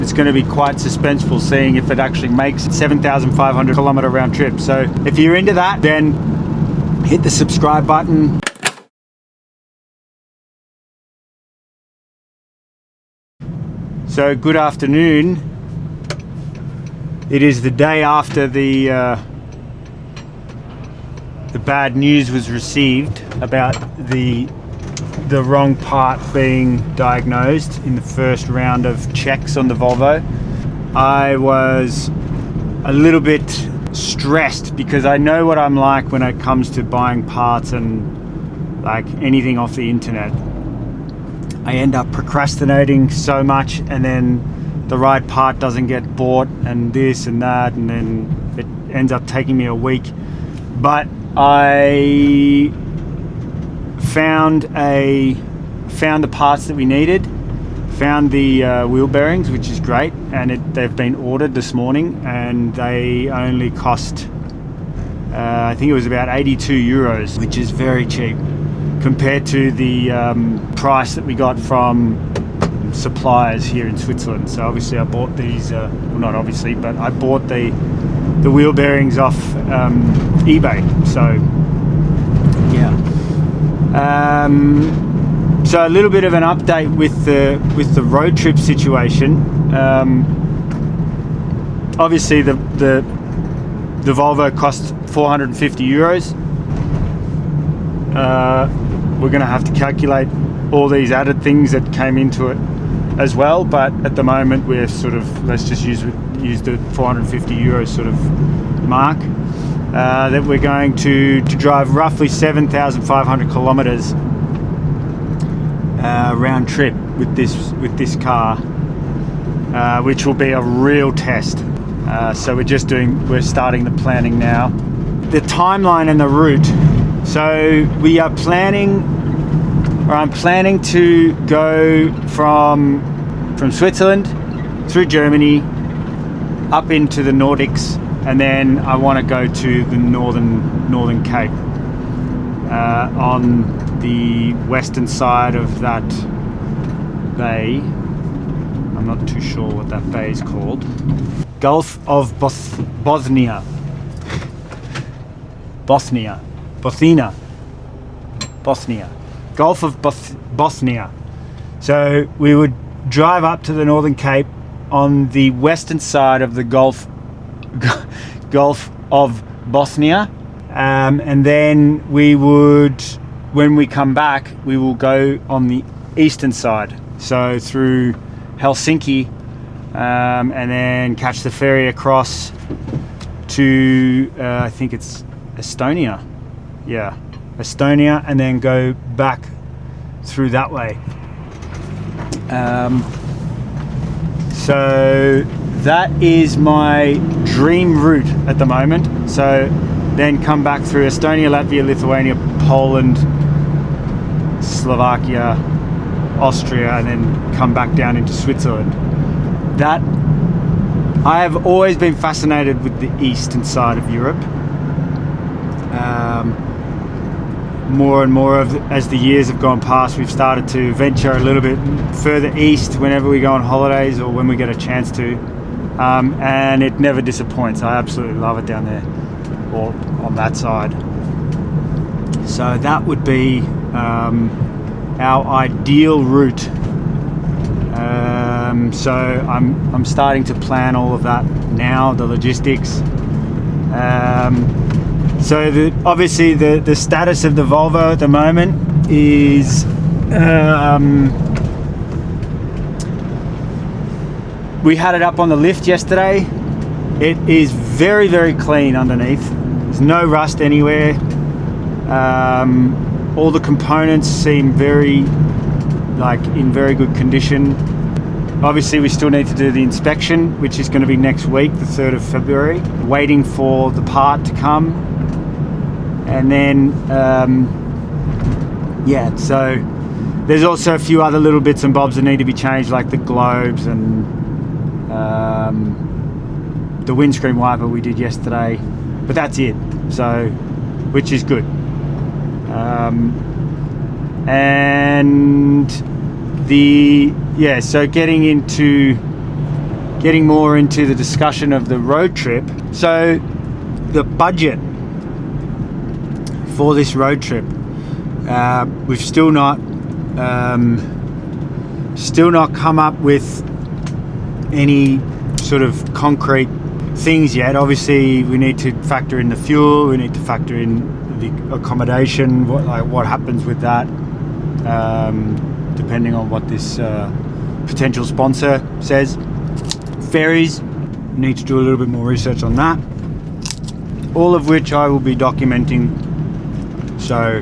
It's going to be quite suspenseful seeing if it actually makes 7,500 kilometer round trip. So if you're into that, then hit the subscribe button. So good afternoon. It is the day after the bad news was received about the wrong part being diagnosed in the first round of checks on the Volvo. I was a little bit stressed because I know what I'm like when it comes to buying parts and like anything off the internet. I end up procrastinating so much, and then the right part doesn't get bought, and this and that, and then it ends up taking me a week. But I found the parts that we needed, found the wheel bearings, which is great, and they've been ordered this morning, and they only cost I think it was about 82 euros, which is very cheap compared to the price that we got from suppliers here in Switzerland. So obviously I bought these, well, not obviously, but I bought the wheel bearings off eBay. So yeah. So a little bit of an update with the road trip situation. Obviously the Volvo cost 450 euros. We're going to have to calculate all these added things that came into it as well, but at the moment we're sort of, let's just use the 450 euros sort of mark. That we're going to drive roughly 7,500 kilometers round trip with this car, which will be a real test. So we're starting the planning now. The timeline and the route. So we are I'm planning to go from Switzerland through Germany up into the Nordics, and then I want to go to the Northern Cape on the western side of that bay. I'm not too sure what that bay is called. Gulf of Bosnia. Gulf of Bosnia. So we would drive up to the Northern Cape on the western side of the Gulf of Bosnia, and then when we come back, we will go on the eastern side, so through Helsinki, and then catch the ferry across to I think it's Estonia, and then go back through that way. So that is my dream route at the moment. So then come back through Estonia, Latvia, Lithuania, Poland, Slovakia, Austria, and then come back down into Switzerland. That I have always been fascinated with the eastern side of Europe. More and more as the years have gone past, we've started to venture a little bit further east whenever we go on holidays or when we get a chance to, and it never disappoints. I absolutely love it down there, or on that side. So that would be our ideal route. So I'm starting to plan all of that now, the logistics. So obviously the status of the Volvo at the moment is we had it up on the lift yesterday. It is very, very clean underneath. There's no rust anywhere. All the components seem in very good condition. Obviously we still need to do the inspection, which is going to be next week, the 3rd of February. Waiting for the part to come. And then, so there's also a few other little bits and bobs that need to be changed, like the globes and the windscreen wiper we did yesterday. But that's it, so, which is good. And so getting into getting more into the discussion of the road trip. So the budget for this road trip, we've still not come up with any sort of concrete things yet. Obviously we need to factor in the fuel, we need to factor in the accommodation, what happens with that, depending on what this potential sponsor says. Ferries, need to do a little bit more research on that, all of which I will be documenting. So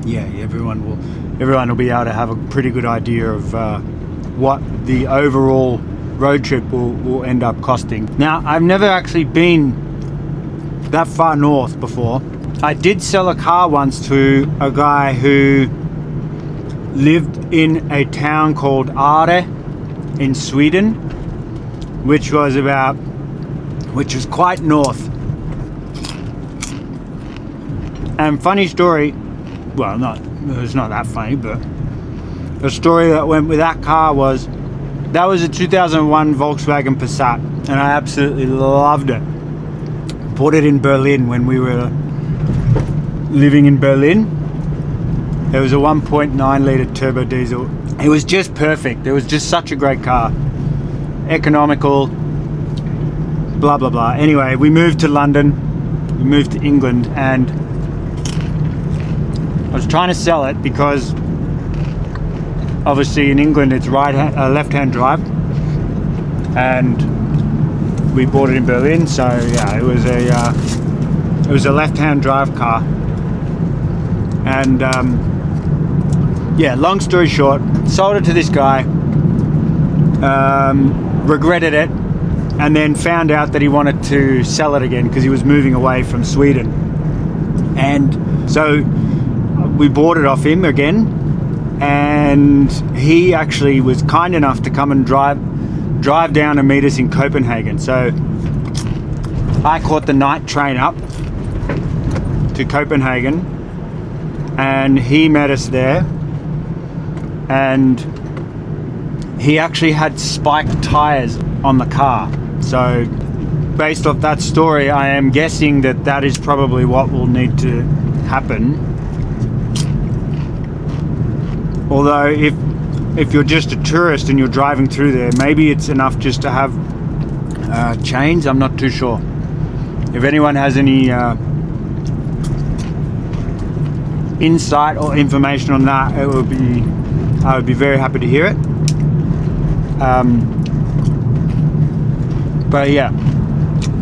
yeah, everyone will be able to have a pretty good idea of what the overall road trip will end up costing. Now, I've never actually been that far north before. I did sell a car once to a guy who lived in a town called Are in Sweden, which was quite north. And funny story, well, it's not that funny, but the story that went with that car was, that was a 2001 Volkswagen Passat, and I absolutely loved it. Bought it in Berlin when we were living in Berlin. It was a 1.9 litre turbo diesel. It was just perfect. It was just such a great car. Economical, blah, blah, blah. Anyway, we moved to London, we moved to England, and I was trying to sell it because obviously in England it's left-hand drive, and we bought it in Berlin, so yeah, it was a left-hand drive car. And yeah, long story short, sold it to this guy, regretted it, and then found out that he wanted to sell it again because he was moving away from Sweden. And so we bought it off him again, and he actually was kind enough to come and drive down and meet us in Copenhagen. So I caught the night train up to Copenhagen, and he met us there, and he actually had spiked tires on the car. So based off that story, I am guessing that is probably what will need to happen. Although if you're just a tourist and you're driving through there, maybe it's enough just to have chains. I'm not too sure. If anyone has any insight or information on that, I would be very happy to hear it. But yeah,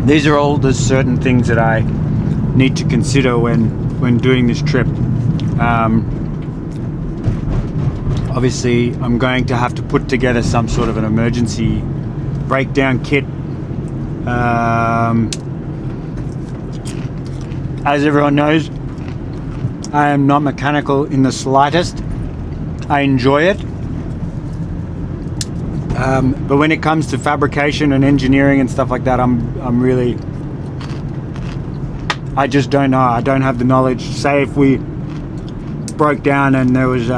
these are all the certain things that I need to consider when doing this trip. Obviously, I'm going to have to put together some sort of an emergency breakdown kit. As everyone knows, I am not mechanical in the slightest. I enjoy it. But when it comes to fabrication and engineering and stuff like that, I'm really, I just don't know. I don't have the knowledge. Say if we broke down and there was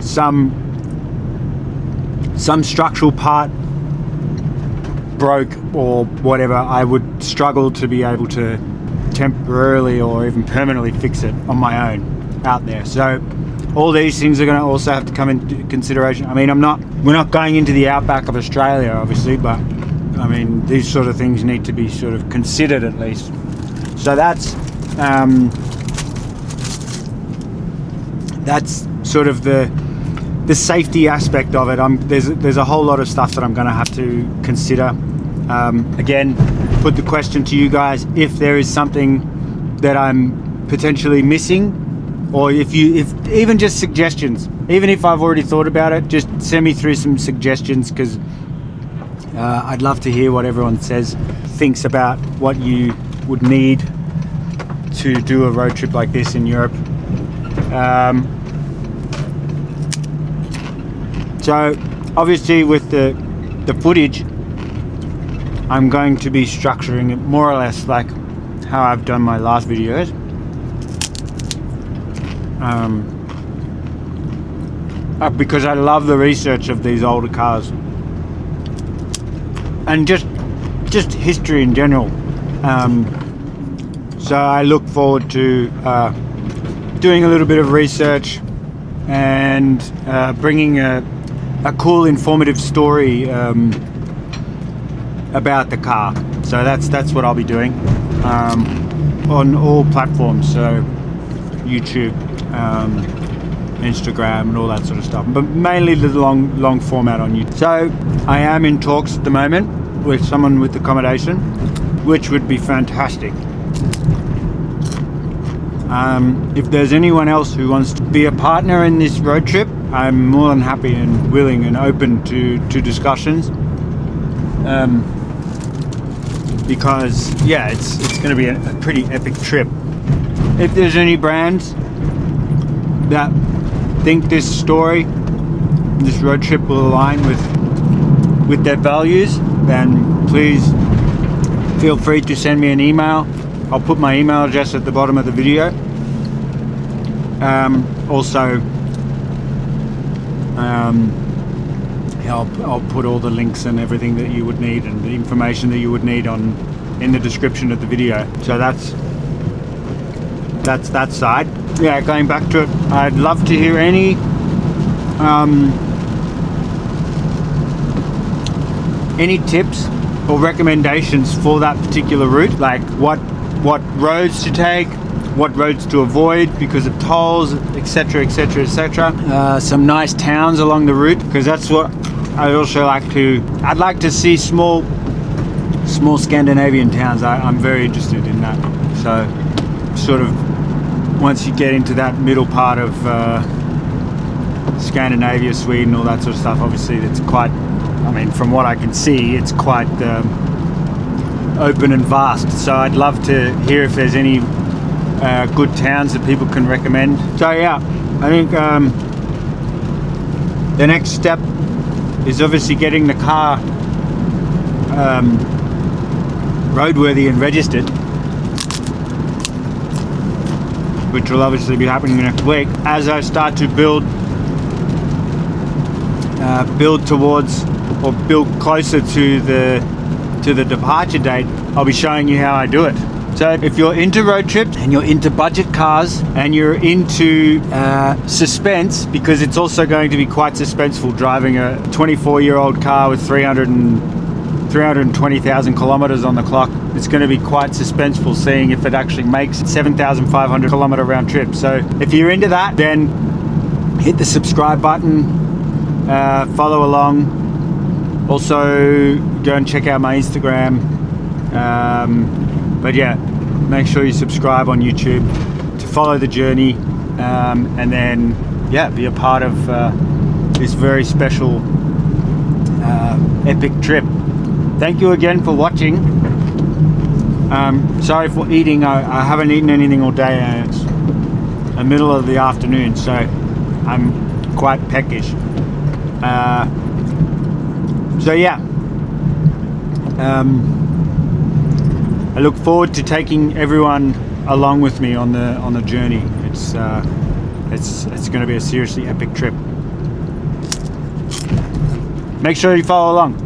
some structural part broke or whatever, I would struggle to be able to temporarily or even permanently fix it on my own out there. So all these things are going to also have to come into consideration. I mean, we're not going into the outback of Australia, obviously, but I mean, these sort of things need to be sort of considered at least. So that's sort of the safety aspect of it. There's a whole lot of stuff that I'm going to have to consider. Again, put the question to you guys, if there is something that I'm potentially missing, or if even just suggestions, even if I've already thought about it, just send me through some suggestions, because I'd love to hear what everyone thinks about what you would need to do a road trip like this in Europe. So obviously with the footage, I'm going to be structuring it more or less like how I've done my last videos. because I love the research of these older cars and just history in general. So I look forward to doing a little bit of research and bringing a cool, informative story about the car. So that's what I'll be doing on all platforms. So YouTube, Instagram, and all that sort of stuff. But mainly the long format on YouTube. So I am in talks at the moment with someone with accommodation, which would be fantastic. If there's anyone else who wants to be a partner in this road trip, I'm more than happy and willing and open to discussions. Because yeah, it's going to be a pretty epic trip. If there's any brands that think this story, this road trip will align with their values, then please feel free to send me an email. I'll put my email address at the bottom of the video. Also, I'll put all the links and everything that you would need and the information that you would need in the description of the video. So that's that side. Yeah, going back to it, I'd love to hear any tips or recommendations for that particular route, like what roads to take, what roads to avoid because of tolls, etc, etc, etc. Some nice towns along the route, because that's what I'd also like to. I'd like to see small Scandinavian towns. I'm very interested in that. So sort of once you get into that middle part of Scandinavia, Sweden, all that sort of stuff, obviously it's quite, I mean, from what I can see, it's quite open and vast. So I'd love to hear if there's any good towns that people can recommend. So yeah, I think the next step is obviously getting the car roadworthy and registered, which will obviously be happening next week. As I start to build towards or build closer to the departure date, I'll be showing you how I do it. So if you're into road trips and you're into budget cars and you're into suspense, because it's also going to be quite suspenseful driving a 24-year-old car with 320,000 kilometers on the clock. It's going to be quite suspenseful seeing if it actually makes 7,500 kilometer round trip. So if you're into that, then hit the subscribe button, follow along. Also go and check out my Instagram. But yeah, make sure you subscribe on YouTube to follow the journey, and then yeah, be a part of this very special epic trip. Thank you again for watching. Sorry for eating. I haven't eaten anything all day and it's the middle of the afternoon, so I'm quite peckish. So yeah, I look forward to taking everyone along with me on the journey. It's going to be a seriously epic trip. Make sure you follow along.